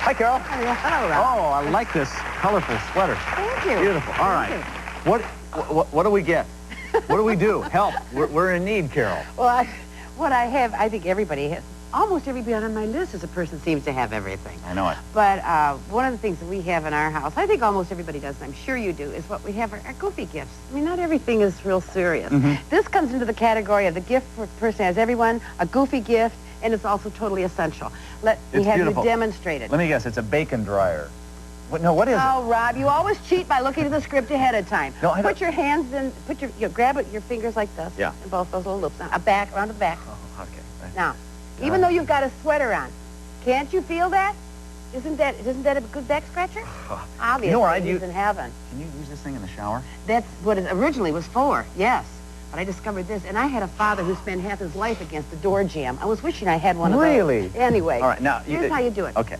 Hi, Carol. Hello, Rob. Oh, I like this colorful sweater. Thank you. Beautiful. All right. What do we get? What do we do? Help. We're in need, Carol. Well, what I have, I think everybody has. Almost everybody on my list is a person seems to have everything. I know it. But one of the things that we have in our house, I think almost everybody does, and I'm sure you do, is what we have are goofy gifts. I mean, not everything is real serious. This comes into the category of the gift for a person has everyone, a goofy gift, and it's also totally essential. Let me have you demonstrate it. Let me guess, it's a bacon dryer. What is it? Oh, Rob, you always cheat by looking at the script ahead of time. No, I don't. Put your hands in, grab it, your fingers like this. Yeah. And both those little loops. Now, around the back. Oh, okay. Now, even though you've got a sweater on, can't you feel that? Isn't that a good back scratcher? Obviously, you know where I'd he's in heaven. Can you use this thing in the shower? That's what it originally was for, yes. But I discovered this, and I had a father who spent half his life against the door jam. I was wishing I had one of those. Really? Anyway. All right, now here's how you do it. Okay.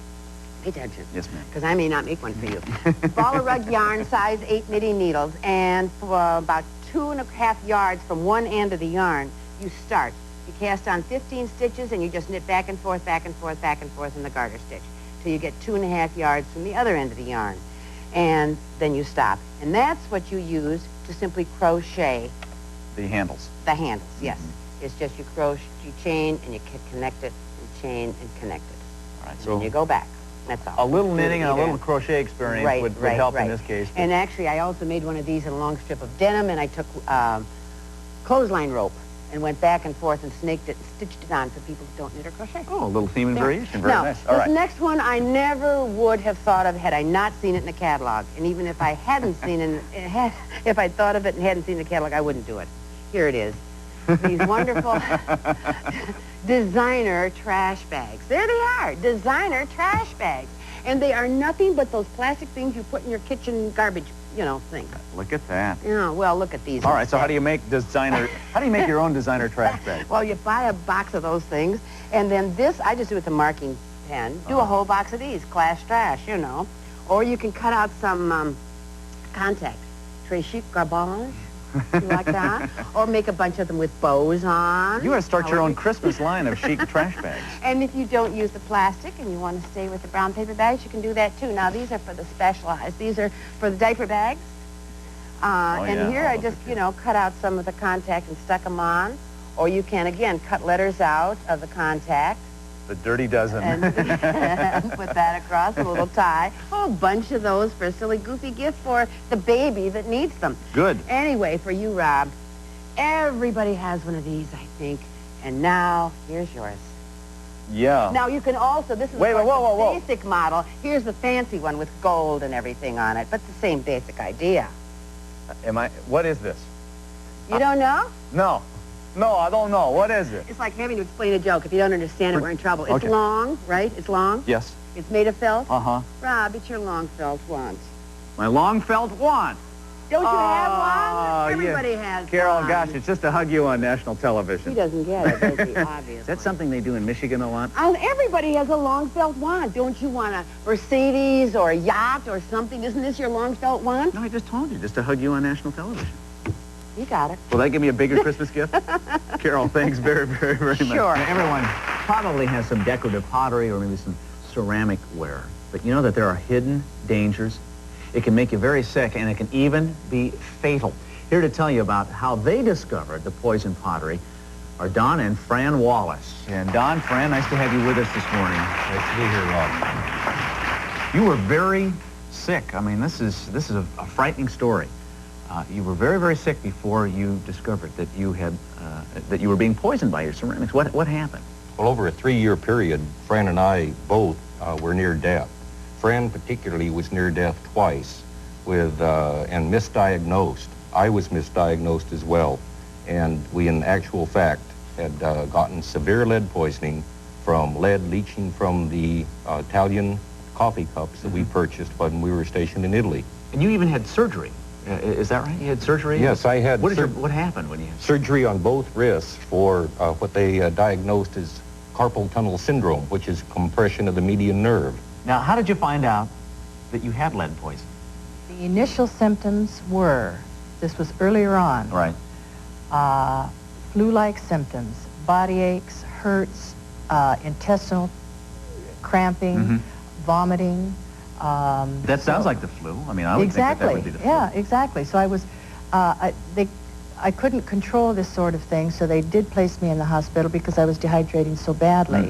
Pay attention. Yes, ma'am. Because I may not make one for you. Ball of rug yarn, size 8 knitting needles, and for about 2.5 yards from one end of the yarn, you start. You cast on 15 stitches, and you just knit back and forth, back and forth, back and forth in the garter stitch till you get 2.5 yards from the other end of the yarn. And then you stop. And that's what you use to simply crochet. The handles. The handles, yes. It's just you crochet, you chain, and you connect it, and chain, and connect it. All right, and so then you go back. That's all. A little knitting and a little crochet experience would help in this case. And actually, I also made one of these in a long strip of denim, and I took clothesline rope and went back and forth and snaked it and stitched it on for people who don't knit or crochet. Oh, a little theme and variation. Very now, nice. All right. This next one I never would have thought of had I not seen it in the catalog. And even if I hadn't seen it, if I thought of it and hadn't seen the catalog, I wouldn't do it. Here it is. These wonderful designer trash bags. There they are, designer trash bags. And they are nothing but those plastic things you put in your kitchen garbage, thing. Look at that. Yeah, well, look at these. All right, so how do you make your own designer trash bag? Well, you buy a box of those things, and then this, I just do with a marking pen. Do a whole box of these, clash trash, Or you can cut out some contact. Très chic garbage. You like that? Or make a bunch of them with bows on. You want to start your own Christmas line of chic trash bags. And if you don't use the plastic and you want to stay with the brown paper bags, you can do that too. Now, these are for the specialized. These are for the diaper bags. Here I just, cut out some of the contact and stuck them on. Or you can, again, cut letters out of the contact. The dirty dozen. And put that across a little tie. Oh, a bunch of those for a silly, goofy gift for the baby that needs them. Good. Anyway, for you, Rob, everybody has one of these, I think. And now, here's yours. Yeah. Now, you can also, this is the basic model. Here's the fancy one with gold and everything on it. But the same basic idea. What is this? You don't know? No. No, I don't know. What is it? It's like having to explain a joke. If you don't understand it, we're in trouble. It's long, right? It's long? Yes. It's made of felt? Uh-huh. Rob, it's your long felt wand. My long felt wand. Don't you have one? Everybody has Carol, one. gosh, it's just to hug you on national television. He doesn't get it, does he? Obviously. Is that something they do in Michigan a lot? Everybody has a long felt wand. Don't you want a Mercedes or a yacht or something? Isn't this your long felt wand? No, I just told you, just to hug you on national television. You got it. Will that give me a bigger Christmas gift? Carol, thanks very, very, very much. Sure. Now, everyone probably has some decorative pottery or maybe some ceramic ware. But you know that there are hidden dangers. It can make you very sick, and it can even be fatal. Here to tell you about how they discovered the poison pottery are Don and Fran Wallace. And Don, Fran, nice to have you with us this morning. Nice to be here, Rob. You were very sick. I mean, this is a frightening story. You were very, very sick before you discovered that you had that you were being poisoned by your ceramics. What happened? Well, over a 3-year period, Fran and I both were near death. Fran particularly was near death twice and misdiagnosed. I was misdiagnosed as well. And we, in actual fact, had gotten severe lead poisoning from lead leaching from the Italian coffee cups that we purchased when we were stationed in Italy. And you even had surgery. Is that right? You had surgery? Yes, I had. What happened when you had surgery on both wrists for what they diagnosed as carpal tunnel syndrome, which is compression of the median nerve. Now, how did you find out that you had lead poisoning? The initial symptoms were, this was earlier on, right? Flu-like symptoms, body aches, hurts, intestinal cramping, vomiting. That sounds like the flu. I mean, I would think that would be the flu. Yeah, exactly. So I was, I couldn't control this sort of thing, so they did place me in the hospital because I was dehydrating so badly.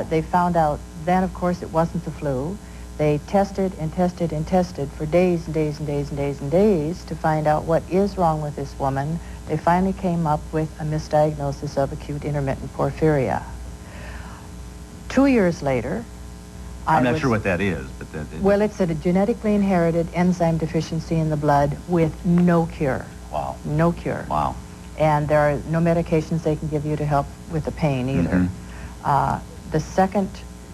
They found out then, of course, it wasn't the flu. They tested and tested and tested for days and days and days and days and days to find out what is wrong with this woman. They finally came up with a misdiagnosis of acute intermittent porphyria. 2 years later, I'm not sure what that is, but well, it's a genetically inherited enzyme deficiency in the blood with no cure. Wow. No cure. Wow. And there are no medications they can give you to help with the pain either. The second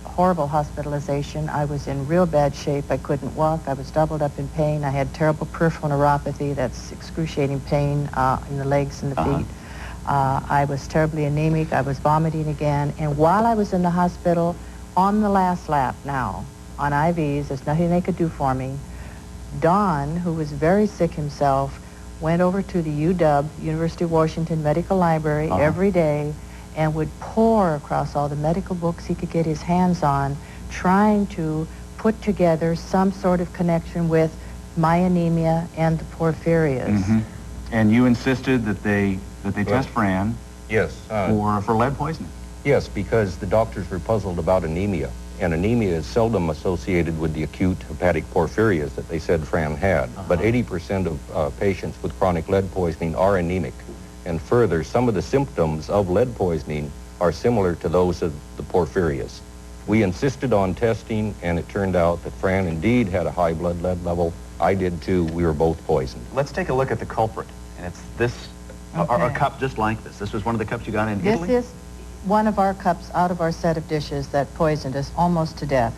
horrible hospitalization, I was in real bad shape. I couldn't walk. I was doubled up in pain. I had terrible peripheral neuropathy. That's excruciating pain in the legs and the feet. I was terribly anemic. I was vomiting again. And while I was in the hospital, on the last lap now, on IVs, there's nothing they could do for me. Don, who was very sick himself, went over to the UW, University of Washington Medical Library every day and would pore across all the medical books he could get his hands on, trying to put together some sort of connection with my anemia and the porphyrias. And you insisted that they test Fran Yes. for lead poisoning. Yes, because the doctors were puzzled about anemia, and anemia is seldom associated with the acute hepatic porphyrias that they said Fran had. But 80% of patients with chronic lead poisoning are anemic. And further, some of the symptoms of lead poisoning are similar to those of the porphyrias. We insisted on testing, and it turned out that Fran indeed had a high blood lead level. I did too. We were both poisoned. Let's take a look at the culprit. And it's this, a cup just like this. This was one of the cups you got in Italy? This is one of our cups out of our set of dishes that poisoned us almost to death.